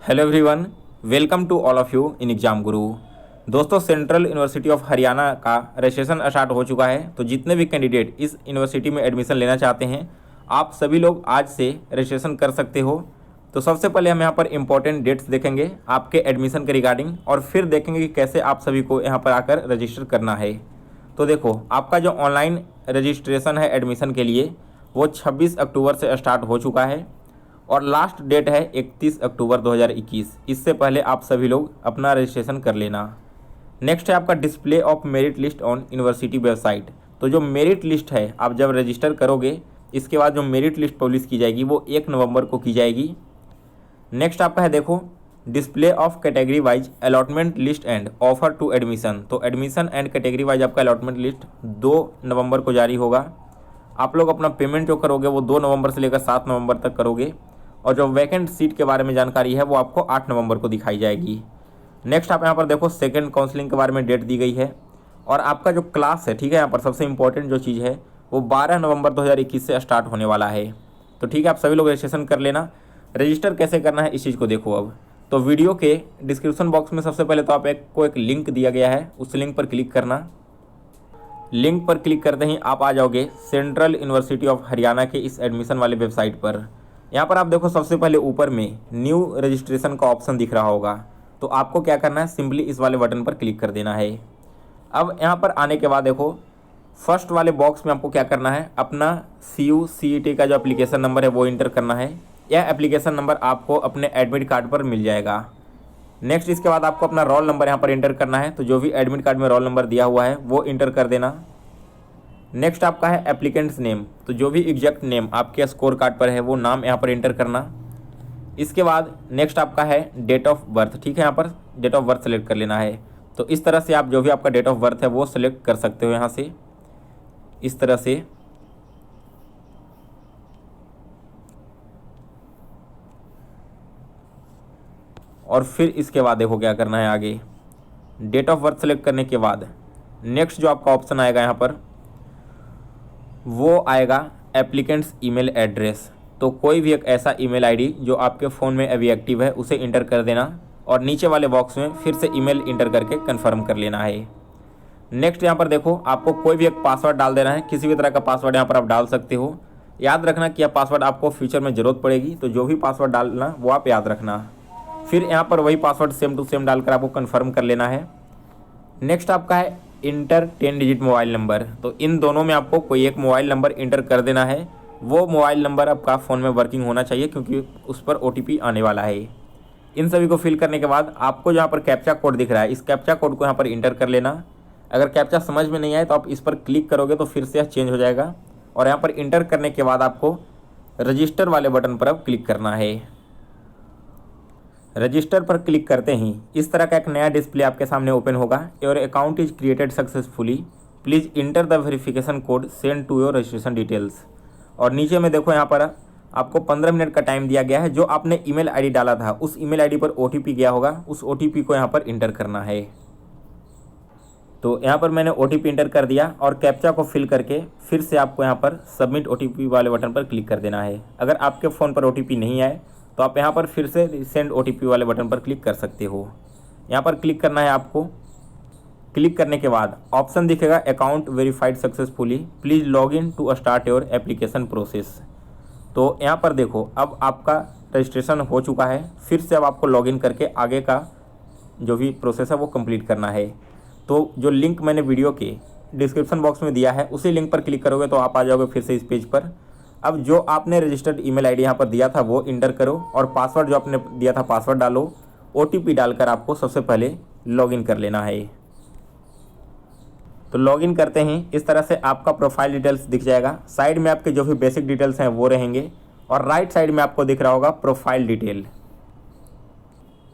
Hello everyone, welcome to all of you in exam guru. दोस्तों, central university of Haryana का registration start हो चुका है। तो जितने भी कैंडिडेट इस यूनिवर्सिटी में एडमिशन लेना चाहते हैं, आप सभी लोग आज से रजिस्ट्रेशन कर सकते हो। तो सबसे पहले हम यहाँ पर इंपॉर्टेंट डेट्स देखेंगे आपके एडमिशन के रिगार्डिंग, और फिर देखेंगे कि कैसे आप सभी को यहाँ पर आकर रजिस्टर करना है। तो देखो, आपका जो ऑनलाइन रजिस्ट्रेशन है एडमिशन के लिए, वो 26 अक्टूबर से स्टार्ट हो चुका है और लास्ट डेट है 31 अक्टूबर 2021। इससे पहले आप सभी लोग अपना रजिस्ट्रेशन कर लेना। नेक्स्ट है आपका display of merit list on university website. तो जो मेरिट लिस्ट है, आप जब रजिस्टर करोगे, इसके बाद जो मेरिट लिस्ट पब्लिश की जाएगी वो 1 नवंबर को की जाएगी। नेक्स्ट आपका है, देखो, display of category wise allotment list and offer to admission. तो एडमिशन एंड कैटेगरी वाइज आपका अलॉटमेंट लिस्ट 2 नवंबर को जारी होगा। आप लोग अपना पेमेंट जो करोगे वो 2 नवंबर से लेकर 7 नवंबर तक करोगे, और जो वैकेंट सीट के बारे में जानकारी है वो आपको 8 नवंबर को दिखाई जाएगी। नेक्स्ट आप यहाँ पर देखो, सेकंड काउंसलिंग के बारे में डेट दी गई है, और आपका जो क्लास है, ठीक है, यहाँ पर सबसे इंपॉर्टेंट जो चीज़ है वो 12 नवंबर 2021 से स्टार्ट होने वाला है। तो ठीक है, आप सभी लोग रजिस्ट्रेशन कर लेना। रजिस्टर कैसे करना है इस चीज़ को देखो अब। तो वीडियो के डिस्क्रिप्शन बॉक्स में सबसे पहले तो आप एक लिंक दिया गया है, उस लिंक पर क्लिक करना। लिंक पर क्लिक करते ही आप आ जाओगे सेंट्रल यूनिवर्सिटी ऑफ हरियाणा के इस एडमिशन वाले वेबसाइट पर। यहाँ पर आप देखो, सबसे पहले ऊपर में न्यू रजिस्ट्रेशन का ऑप्शन दिख रहा होगा। तो आपको क्या करना है, सिंपली इस वाले बटन पर क्लिक कर देना है। अब यहाँ पर आने के बाद देखो, फर्स्ट वाले बॉक्स में आपको क्या करना है, अपना CUCET का जो एप्लीकेशन नंबर है वो इंटर करना है। यह एप्लीकेशन नंबर आपको अपने एडमिट कार्ड पर मिल जाएगा। नेक्स्ट इसके बाद आपको अपना रोल नंबर यहाँ पर इंटर करना है। तो जो भी एडमिट कार्ड में रोल नंबर दिया हुआ है वो इंटर कर देना। नेक्स्ट आपका है एप्लीकेंट्स नेम। तो जो भी एग्जैक्ट नेम आपके स्कोर कार्ड पर है वो नाम यहाँ पर इंटर करना। इसके बाद नेक्स्ट आपका है डेट ऑफ बर्थ। ठीक है, यहाँ पर डेट ऑफ बर्थ सेलेक्ट कर लेना है। तो इस तरह से आप जो भी आपका डेट ऑफ बर्थ है वो सेलेक्ट कर सकते हो यहाँ से, इस तरह से। और फिर इसके बाद देखो क्या करना है आगे। डेट ऑफ बर्थ सेलेक्ट करने के बाद नेक्स्ट जो आपका ऑप्शन आएगा यहाँ पर, वो आएगा एप्लीकेंट्स ईमेल एड्रेस। तो कोई भी एक ऐसा ईमेल आईडी जो आपके फ़ोन में अभी एक्टिव है उसे इंटर कर देना, और नीचे वाले बॉक्स में फिर से ईमेल इंटर करके कंफर्म कर लेना है। नेक्स्ट यहाँ पर देखो, आपको कोई भी एक पासवर्ड डाल देना है। किसी भी तरह का पासवर्ड यहाँ पर आप डाल सकते हो। याद रखना कि यह पासवर्ड आपको फ्यूचर में ज़रूरत पड़ेगी, तो जो भी पासवर्ड डालना वो आप याद रखना। फिर यहाँ पर वही पासवर्ड सेम टू सेम डालकर आपको कन्फर्म कर लेना है। नेक्स्ट आपका है इंटर 10 डिजिट मोबाइल नंबर। तो इन दोनों में आपको कोई एक मोबाइल नंबर इंटर कर देना है। वो मोबाइल नंबर आपका फ़ोन में वर्किंग होना चाहिए, क्योंकि उस पर OTP आने वाला है। इन सभी को फिल करने के बाद आपको जहाँ पर कैप्चा कोड दिख रहा है, इस कैप्चा कोड को यहाँ पर इंटर कर लेना। अगर कैप्चा समझ में नहीं आए तो आप इस पर क्लिक करोगे तो फिर से चेंज हो जाएगा, और यहाँ पर इंटर करने के बाद आपको रजिस्टर वाले बटन पर अब क्लिक करना है। रजिस्टर पर क्लिक करते ही इस तरह का एक नया डिस्प्ले आपके सामने ओपन होगा। Your account is created successfully, please enter the verification code send to your registration details. और नीचे में देखो, यहाँ पर आपको 15 मिनट का टाइम दिया गया है। जो आपने ईमेल आईडी डाला था उस ईमेल आईडी पर OTP गया होगा, उस OTP को यहाँ पर इंटर करना है। तो यहाँ पर मैंने OTP इंटर कर दिया, और कैप्चा को फिल करके फिर से आपको यहाँ पर सबमिट OTP वाले बटन पर क्लिक कर देना है। अगर आपके फ़ोन पर OTP नहीं आए तो आप यहाँ पर फिर से सेंड OTP वाले बटन पर क्लिक कर सकते हो। यहाँ पर क्लिक करना है आपको। क्लिक करने के बाद ऑप्शन दिखेगा account verified successfully, please log in to start your application process. तो यहाँ पर देखो, अब आपका रजिस्ट्रेशन हो चुका है। फिर से अब आपको लॉगिन करके आगे का जो भी प्रोसेस है वो कंप्लीट करना है। तो जो लिंक मैंने वीडियो के डिस्क्रिप्शन बॉक्स में दिया है, उसी लिंक पर क्लिक करोगे तो आप आ जाओगे फिर से इस पेज पर। अब जो आपने रजिस्टर्ड ईमेल आईडी यहाँ पर दिया था वो इंटर करो, और पासवर्ड जो आपने दिया था पासवर्ड डालो। OTP डालकर आपको सबसे पहले लॉगिन कर लेना है। तो लॉगिन करते ही इस तरह से आपका प्रोफाइल डिटेल्स दिख जाएगा। साइड में आपके जो भी बेसिक डिटेल्स हैं वो रहेंगे, और राइट साइड में आपको दिख रहा होगा प्रोफाइल डिटेल।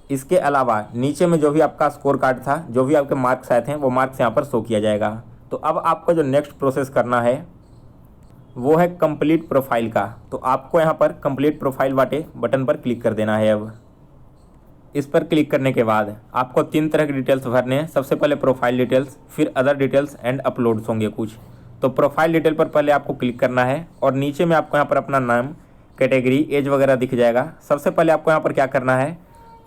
इसके अलावा नीचे में जो भी आपका स्कोर कार्ड था, जो भी आपके मार्क्स आए थे, वो मार्क्स यहाँ पर शो किया जाएगा। तो अब आपको जो नेक्स्ट प्रोसेस करना है वो है कंप्लीट प्रोफाइल का। तो आपको यहाँ पर कंप्लीट प्रोफाइल वाले बटन पर क्लिक कर देना है। अब इस पर क्लिक करने के बाद आपको 3 तरह के डिटेल्स भरने हैं। सबसे पहले प्रोफाइल डिटेल्स, फिर अदर डिटेल्स एंड अपलोड्स होंगे कुछ। तो प्रोफाइल डिटेल पर पहले आपको क्लिक करना है, और नीचे में आपको यहाँ पर अपना नाम, कैटेगरी, एज वगैरह दिख जाएगा। सबसे पहले आपको यहाँ पर क्या करना है,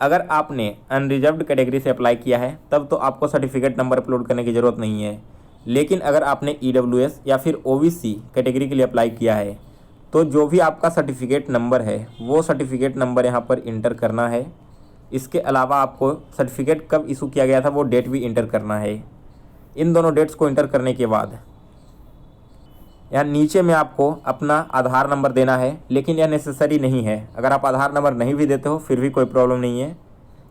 अगर आपने अनरिजर्व्ड कैटेगरी से अप्लाई किया है तब तो आपको सर्टिफिकेट नंबर अपलोड करने की ज़रूरत नहीं है। लेकिन अगर आपने EWS या फिर OBC कैटेगरी के लिए अप्लाई किया है तो जो भी आपका सर्टिफिकेट नंबर है वो सर्टिफिकेट नंबर यहाँ पर इंटर करना है। इसके अलावा आपको सर्टिफिकेट कब इशू किया गया था वो डेट भी इंटर करना है। इन दोनों डेट्स को इंटर करने के बाद यहाँ नीचे में आपको अपना आधार नंबर देना है, लेकिन यह नेसेसरी नहीं है। अगर आप आधार नंबर नहीं भी देते हो फिर भी कोई प्रॉब्लम नहीं है।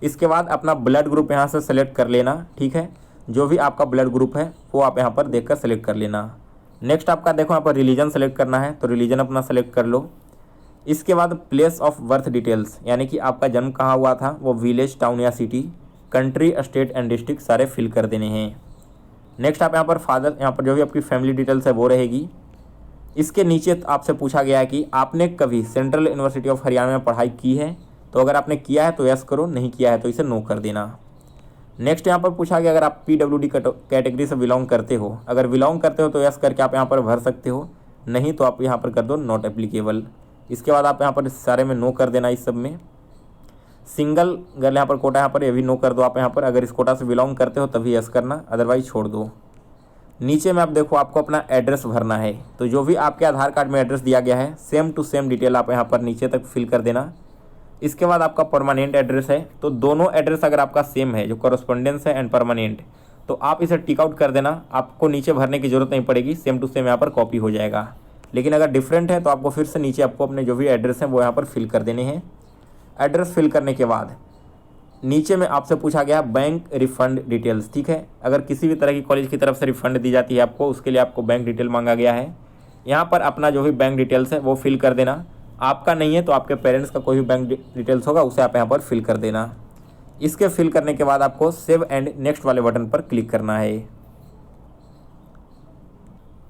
इसके बाद अपना ब्लड ग्रुप यहाँ से सेलेक्ट कर लेना, ठीक है। जो भी आपका ब्लड ग्रुप है वो आप यहाँ पर देखकर सेलेक्ट कर लेना। नेक्स्ट आपका देखो यहाँ पर रिलीजन सेलेक्ट करना है, तो रिलीजन अपना सेलेक्ट कर लो। इसके बाद प्लेस ऑफ बर्थ डिटेल्स यानी कि आपका जन्म कहाँ हुआ था वो विलेज, टाउन या city, country, state and district सारे फिल कर देने हैं। नेक्स्ट आप यहाँ पर फादर, यहाँ पर जो भी आपकी फैमिली डिटेल्स है वो रहेगी। इसके नीचे आपसे पूछा गया है कि आपने कभी सेंट्रल यूनिवर्सिटी ऑफ हरियाणा में पढ़ाई की है, तो अगर आपने किया है तो यस करो, नहीं किया है तो इसे नो कर देना। नेक्स्ट यहाँ पर पूछा गया अगर आप PWD कैटेगरी से बिलोंग करते हो, अगर बिलोंग करते हो तो यस करके आप यहाँ पर भर सकते हो, नहीं तो आप यहाँ पर कर दो नॉट एप्लीकेबल। इसके बाद आप यहाँ पर सारे में नो कर देना। इस सब में सिंगल अगर यहाँ पर कोटा यहाँ पर ये भी नो कर दो आप यहाँ पर, अगर इस कोटा से बिलोंग करते हो तभी यस करना, अदरवाइज छोड़ दो। नीचे में आप देखो आपको अपना एड्रेस भरना है, तो जो भी आपके आधार कार्ड में एड्रेस दिया गया है सेम टू सेम डिटेल आप यहाँ पर नीचे तक फिल कर देना। इसके बाद आपका परमानेंट एड्रेस है, तो दोनों एड्रेस अगर आपका सेम है, जो कॉरेस्पॉन्डेंस है एंड परमानेंट, तो आप इसे टिक आउट कर देना। आपको नीचे भरने की जरूरत नहीं पड़ेगी, सेम टू सेम यहाँ पर कॉपी हो जाएगा। लेकिन अगर डिफरेंट है तो आपको फिर से नीचे आपको अपने जो भी एड्रेस हैं वो यहाँ पर फिल कर देने हैं। एड्रेस फिल करने के बाद नीचे में आपसे पूछा गया बैंक रिफ़ंड डिटेल्स, ठीक है। अगर किसी भी तरह की कॉलेज की तरफ से रिफ़ंड दी जाती है आपको, उसके लिए आपको बैंक डिटेल मांगा गया है। यहाँ पर अपना जो भी बैंक डिटेल्स है वो फिल कर देना। आपका नहीं है तो आपके पेरेंट्स का कोई भी बैंक डिटेल्स होगा उसे आप यहाँ पर फिल कर देना। इसके फिल करने के बाद आपको सेव एंड नेक्स्ट वाले बटन पर क्लिक करना है।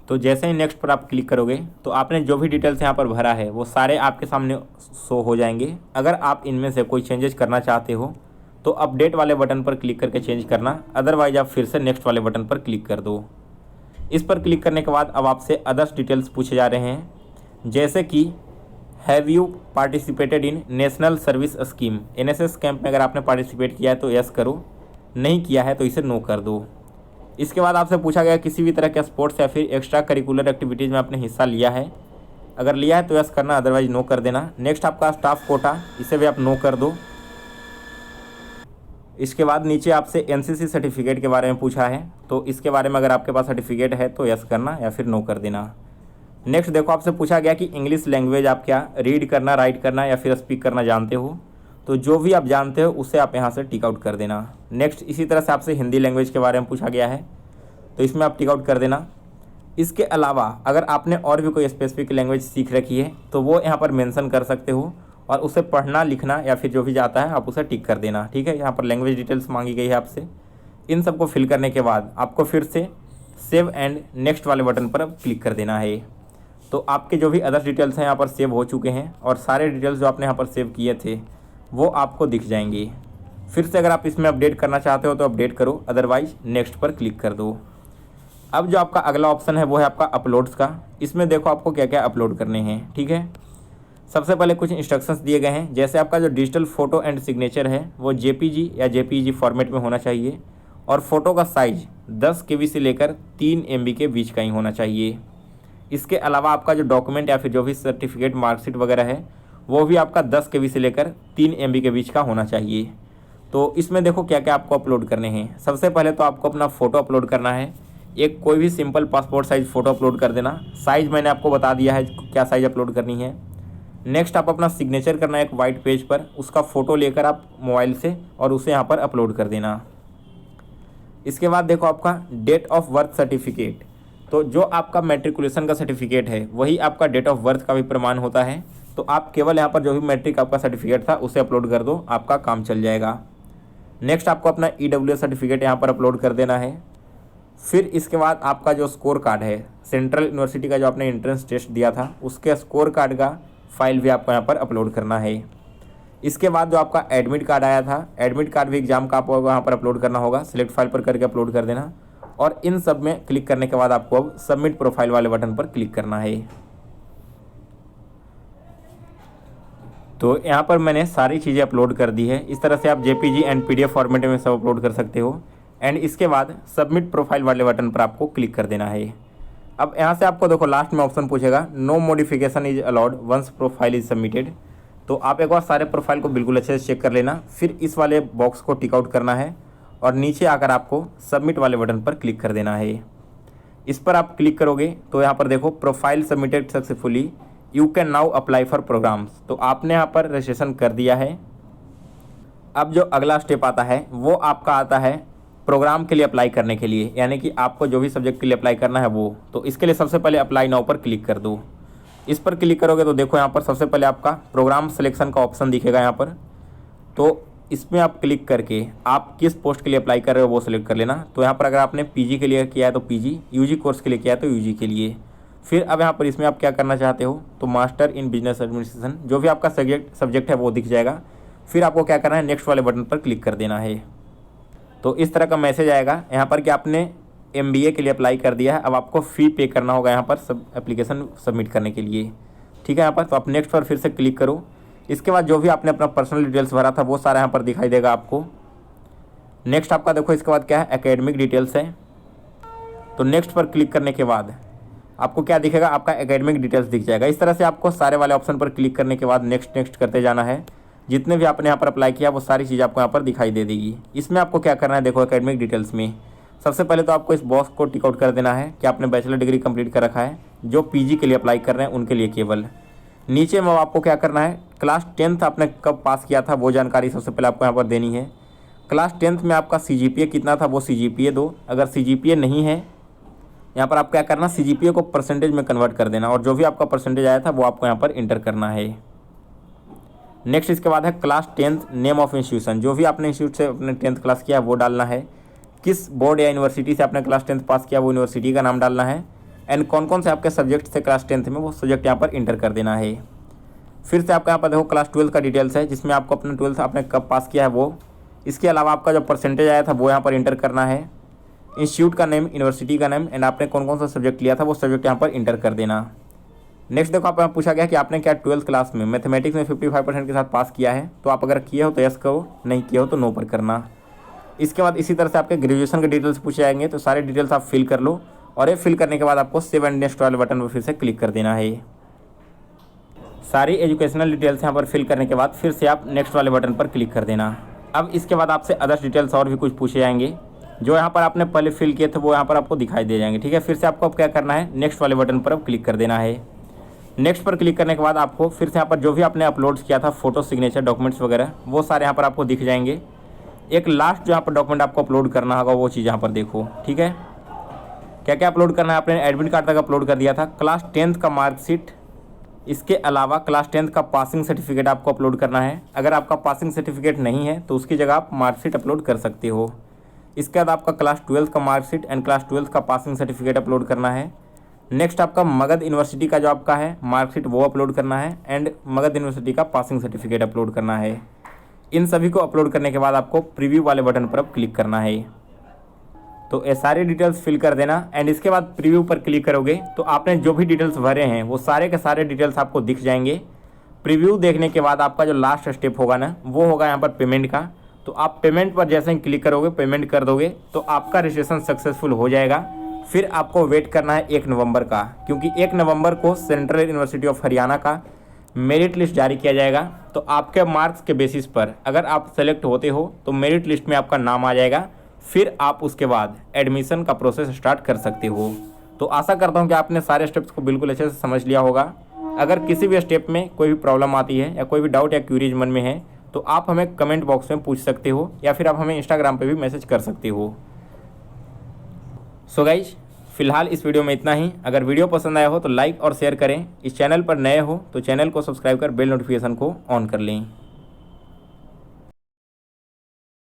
तो जैसे ही नेक्स्ट पर आप क्लिक करोगे तो आपने जो भी डिटेल्स यहाँ पर भरा है वो सारे आपके सामने शो हो जाएंगे। अगर आप इनमें से कोई चेंजेस करना चाहते हो तो अपडेट वाले बटन पर क्लिक करके चेंज करना, अदरवाइज आप फिर से नेक्स्ट वाले बटन पर क्लिक कर दो। इस पर क्लिक करने के बाद अब आपसे अदर्स डिटेल्स पूछे जा रहे हैं, जैसे कि have you participated in national service scheme, NSS camp में अगर आपने पार्टिसिपेट किया है तो यस करो, नहीं किया है तो इसे नो कर दो। इसके बाद आपसे पूछा गया किसी भी तरह के स्पोर्ट्स या फिर एक्स्ट्रा करिकुलर एक्टिविटीज़ में आपने हिस्सा लिया है, अगर लिया है तो यस करना, अदरवाइज नो कर देना। नेक्स्ट आपका स्टाफ कोटा, इसे भी आप नो कर दो। इसके बाद नीचे आपसे NCC सर्टिफिकेट के बारे में पूछा है, तो इसके बारे में अगर आपके पास सर्टिफिकेट है तो यस करना या फिर नो कर देना। नेक्स्ट देखो आपसे पूछा गया कि इंग्लिश लैंग्वेज आप क्या रीड करना, राइट करना या फिर स्पीक करना जानते हो, तो जो भी आप जानते हो उसे आप यहाँ से टिक आउट कर देना। नेक्स्ट इसी तरह से आपसे हिंदी लैंग्वेज के बारे में पूछा गया है, तो इसमें आप टिक आउट कर देना। इसके अलावा अगर आपने और भी कोई स्पेसिफिक लैंग्वेज सीख रखी है तो वो यहाँ पर मेंशन कर सकते हो, और उसे पढ़ना, लिखना या फिर जो भी जाता है आप उसे टिक कर देना, ठीक है। यहाँ पर लैंग्वेज डिटेल्स मांगी गई है आपसे। इन सबको फिल करने के बाद आपको फिर से सेव एंड नेक्स्ट वाले बटन पर क्लिक कर देना है। तो आपके जो भी अदर्स डिटेल्स हैं यहाँ पर सेव हो चुके हैं, और सारे डिटेल्स जो आपने यहाँ पर सेव किए थे वो आपको दिख जाएंगे। फिर से अगर आप इसमें अपडेट करना चाहते हो तो अपडेट करो, अदरवाइज नेक्स्ट पर क्लिक कर दो। अब जो आपका अगला ऑप्शन है वो है आपका अपलोड्स का। इसमें देखो आपको क्या क्या अपलोड करने हैं, ठीक है। सबसे पहले कुछ इंस्ट्रक्शंस दिए गए हैं, जैसे आपका जो डिजिटल फ़ोटो एंड सिग्नेचर है वो JPG या JPEG फॉर्मेट में होना चाहिए, और फ़ोटो का साइज़ 10 KB से लेकर 3 MB के बीच का ही होना चाहिए। इसके अलावा आपका जो डॉक्यूमेंट या फिर जो भी सर्टिफिकेट, मार्कशीट वगैरह है वो भी आपका 10 KB से लेकर 3 MB के बीच का होना चाहिए। तो इसमें देखो क्या क्या आपको अपलोड करने हैं। सबसे पहले तो आपको अपना फ़ोटो अपलोड करना है, एक कोई भी simple passport size photo upload कर देना। साइज़ मैंने आपको बता दिया है क्या साइज़ अपलोड करनी है। नेक्स्ट आप अपना सिग्नेचर करना है एक वाइट पेज पर, उसका फ़ोटो लेकर आप मोबाइल से और उसे यहाँ पर अपलोड कर देना। इसके बाद देखो आपका डेट ऑफ बर्थ सर्टिफिकेट, तो जो आपका मैट्रिकुलेशन का सर्टिफिकेट है वही आपका डेट ऑफ बर्थ का भी प्रमाण होता है, तो आप केवल यहाँ पर जो भी मैट्रिक आपका सर्टिफिकेट था उसे अपलोड कर दो, आपका काम चल जाएगा। नेक्स्ट आपको अपना EWS सर्टिफिकेट यहाँ पर अपलोड कर देना है। फिर इसके बाद आपका जो स्कोर कार्ड है, सेंट्रल यूनिवर्सिटी का जो आपने एंट्रेंस टेस्ट दिया था उसके स्कोर कार्ड का फाइल भी आपको यहाँ पर अपलोड करना है। इसके बाद जो आपका एडमिट कार्ड आया था, एडमिट कार्ड भी एग्जाम का आपको यहाँ पर अपलोड करना होगा, सिलेक्ट फाइल पर करके अपलोड कर देना। और इन सब में क्लिक करने के बाद आपको अब सबमिट प्रोफाइल वाले बटन पर क्लिक करना है। तो यहाँ पर मैंने सारी चीज़ें अपलोड कर दी है। इस तरह से आप JPG एंड PDF फॉर्मेट में सब अपलोड कर सकते हो। एंड इसके बाद सबमिट प्रोफाइल वाले बटन पर आपको क्लिक कर देना है। अब यहाँ से आपको देखो लास्ट में ऑप्शन पूछेगा no modification is allowed once profile is submitted. तो आप एक बार सारे प्रोफाइल को बिल्कुल अच्छे से चेक कर लेना, फिर इस वाले बॉक्स को टिक आउट करना है और नीचे आकर आपको सबमिट वाले बटन पर क्लिक कर देना है। इस पर आप क्लिक करोगे तो यहाँ पर देखो profile submitted successfully, you can now apply for programs. तो आपने यहाँ पर रजिस्ट्रेशन कर दिया है। अब जो अगला स्टेप आता है वो आपका आता है प्रोग्राम के लिए अप्लाई करने के लिए, यानी कि आपको जो भी सब्जेक्ट के लिए अप्लाई करना है वो। तो इसके लिए सबसे पहले अप्लाई नाउ पर क्लिक कर दो। इस पर क्लिक करोगे तो देखो यहाँ पर सबसे पहले आपका प्रोग्राम सिलेक्शन का ऑप्शन दिखेगा यहाँ पर। तो इसमें आप क्लिक करके आप किस पोस्ट के लिए अप्लाई कर रहे हो वो सिलेक्ट कर लेना। तो यहाँ पर अगर आपने PG के लिए किया है तो PG, UG कोर्स के लिए किया है तो UG के लिए। फिर अब यहाँ पर इसमें आप क्या करना चाहते हो तो मास्टर इन बिजनेस एडमिनिस्ट्रेशन, जो भी आपका सब्जेक्ट है वो दिख जाएगा। फिर आपको क्या करना है नेक्स्ट वाले बटन पर क्लिक कर देना है। तो इस तरह का मैसेज आएगा यहाँ पर कि आपने MBA के लिए अप्लाई कर दिया है, अब आपको फ़ी पे करना होगा यहाँ पर सब एप्लीकेशन सबमिट करने के लिए। ठीक है, यहाँ पर तो आप नेक्स्ट पर फिर से क्लिक करो। इसके बाद जो भी आपने अपना पर्सनल डिटेल्स भरा था वो सारा यहाँ पर दिखाई देगा आपको। नेक्स्ट आपका देखो इसके बाद क्या है एकेडमिक डिटेल्स है। तो नेक्स्ट पर क्लिक करने के बाद आपको क्या दिखेगा, आपका एकेडमिक डिटेल्स दिख जाएगा। इस तरह से आपको सारे वाले ऑप्शन पर क्लिक करने के बाद नेक्स्ट करते जाना है। जितने भी आपने यहाँ पर अप्लाई किया वो सारी चीज़ आपको यहाँ पर दिखाई दे देगी। इसमें आपको क्या करना है देखो एकेडमिक डिटेल्स में सबसे पहले तो आपको इस बॉक्स को टिक आउट कर देना है कि आपने बैचलर डिग्री कंप्लीट कर रखा है। जो PG के लिए अप्लाई कर रहे हैं उनके लिए केवल। नीचे में आपको क्या करना है क्लास 10th आपने कब पास किया था वो जानकारी सबसे पहले आपको यहाँ पर देनी है। क्लास 10th में आपका CGPA कितना था वो CGPA दो। अगर CGPA नहीं है यहाँ पर आप क्या करना CGPA को परसेंटेज में कन्वर्ट कर देना और जो भी आपका परसेंटेज आया था वो आपको यहाँ पर इंटर करना है। नेक्स्ट इसके बाद है class 10th name of institution, जो भी आपने इंस्टीट्यूट से अपने 10th क्लास किया वो डालना है। किस बोर्ड या यूनिवर्सिटी से आपने क्लास 10th पास किया वो यूनिवर्सिटी का नाम डालना है। एंड कौन कौन से आपके सब्जेक्ट से क्लास 10th में वो सब्जेक्ट यहाँ पर इंटर कर देना है। फिर से आपका यहाँ पर देखो क्लास 12th का डिटेल्स है जिसमें आपको अपना 12th आपने कब पास किया है वो। इसके अलावा आपका जो परसेंटेज आया था वो यहाँ पर इंटर करना है। इंस्टीट्यूट का नेम, यूनिवर्सिटी का नेम एंड आपने कौन कौन सा सब्जेक्ट लिया था वो सब्जेक्ट यहाँ पर इंटर कर देना। नेक्स्ट देखो आप पूछा गया कि आपने क्या 12th क्लास में मैथमेटिक्स में 55% के साथ पास किया है। तो आप अगर किए हो तो यस करो, नहीं किए हो तो नो पर करना। इसके बाद इसी तरह से आपके ग्रेजुएशन के डिटेल्स पूछे जाएंगे तो सारे डिटेल्स आप फिल कर लो और ये फिल करने के बाद आपको सेव एंड नेक्स्ट वाले बटन पर फिर से क्लिक कर देना है। सारी एजुकेशनल डिटेल्स यहाँ पर फिल करने के बाद फिर से आप नेक्स्ट वाले बटन पर क्लिक कर देना। अब इसके बाद आपसे अदर्स डिटेल्स और भी कुछ पूछे जाएंगे जो यहाँ पर आपने पहले फिल किए थे वो यहाँ पर आपको दिखाई दे जाएंगे। ठीक है, फिर से आपको अब क्या करना है नेक्स्ट वाले बटन पर अब क्लिक कर देना है। नेक्स्ट पर क्लिक करने के बाद आपको फिर से यहाँ पर जो भी आपने अपलोड किया था फोटो, सिग्नेचर, डॉक्यूमेंट्स वगैरह वो सारे यहाँ पर आपको दिख जाएंगे। एक लास्ट जो यहाँ पर डॉक्यूमेंट आपको अपलोड करना होगा वो चीज़ यहाँ पर देखो। ठीक है, क्या क्या अपलोड करना है, आपने एडमिट कार्ड तक अपलोड कर दिया था, क्लास 10th का मार्कशीट, इसके अलावा क्लास 10th का पासिंग सर्टिफिकेट आपको अपलोड करना है। अगर आपका पासिंग सर्टिफिकेट नहीं है तो उसकी जगह आप मार्कशीट अपलोड कर सकते हो। इसके बाद आपका क्लास 12th का मार्कशीट एंड क्लास 12th का पासिंग सर्टिफिकेट अपलोड करना है। नेक्स्ट आपका मगध यूनिवर्सिटी का जो आपका है मार्कशीट वो अपलोड करना है एंड मगध यूनिवर्सिटी का पासिंग सर्टिफिकेट अपलोड करना है। इन सभी को अपलोड करने के बाद आपको प्रीव्यू वाले बटन पर अब क्लिक करना है। तो ये सारी डिटेल्स फिल कर देना एंड इसके बाद प्रीव्यू पर क्लिक करोगे तो आपने जो भी डिटेल्स भरे हैं वो सारे के सारे डिटेल्स आपको दिख जाएंगे। प्रीव्यू देखने के बाद आपका जो लास्ट स्टेप होगा ना वो होगा यहाँ पर पेमेंट का। तो आप पेमेंट पर जैसे ही क्लिक करोगे, पेमेंट कर दोगे तो आपका रजिस्ट्रेशन सक्सेसफुल हो जाएगा। फिर आपको वेट करना है 1 नवंबर का, क्योंकि 1 नवंबर को सेंट्रल यूनिवर्सिटी ऑफ हरियाणा का मेरिट लिस्ट जारी किया जाएगा। तो आपके मार्क्स के बेसिस पर अगर आप सेलेक्ट होते हो तो मेरिट लिस्ट में आपका नाम आ जाएगा। फिर आप उसके बाद एडमिशन का प्रोसेस स्टार्ट कर सकते हो। तो आशा करता हूँ कि आपने सारे स्टेप्स को बिल्कुल अच्छे से समझ लिया होगा। अगर किसी भी स्टेप में कोई भी प्रॉब्लम आती है या कोई भी डाउट या क्यूरीज मन में है तो आप हमें कमेंट बॉक्स में पूछ सकते हो या फिर आप हमें इंस्टाग्राम पे भी मैसेज कर सकते हो। सो गाइज, फिलहाल इस वीडियो में इतना ही। अगर वीडियो पसंद आया हो तो लाइक और शेयर करें। इस चैनल पर नए हो तो चैनल को सब्सक्राइब कर बेल नोटिफिकेशन को ऑन कर लें।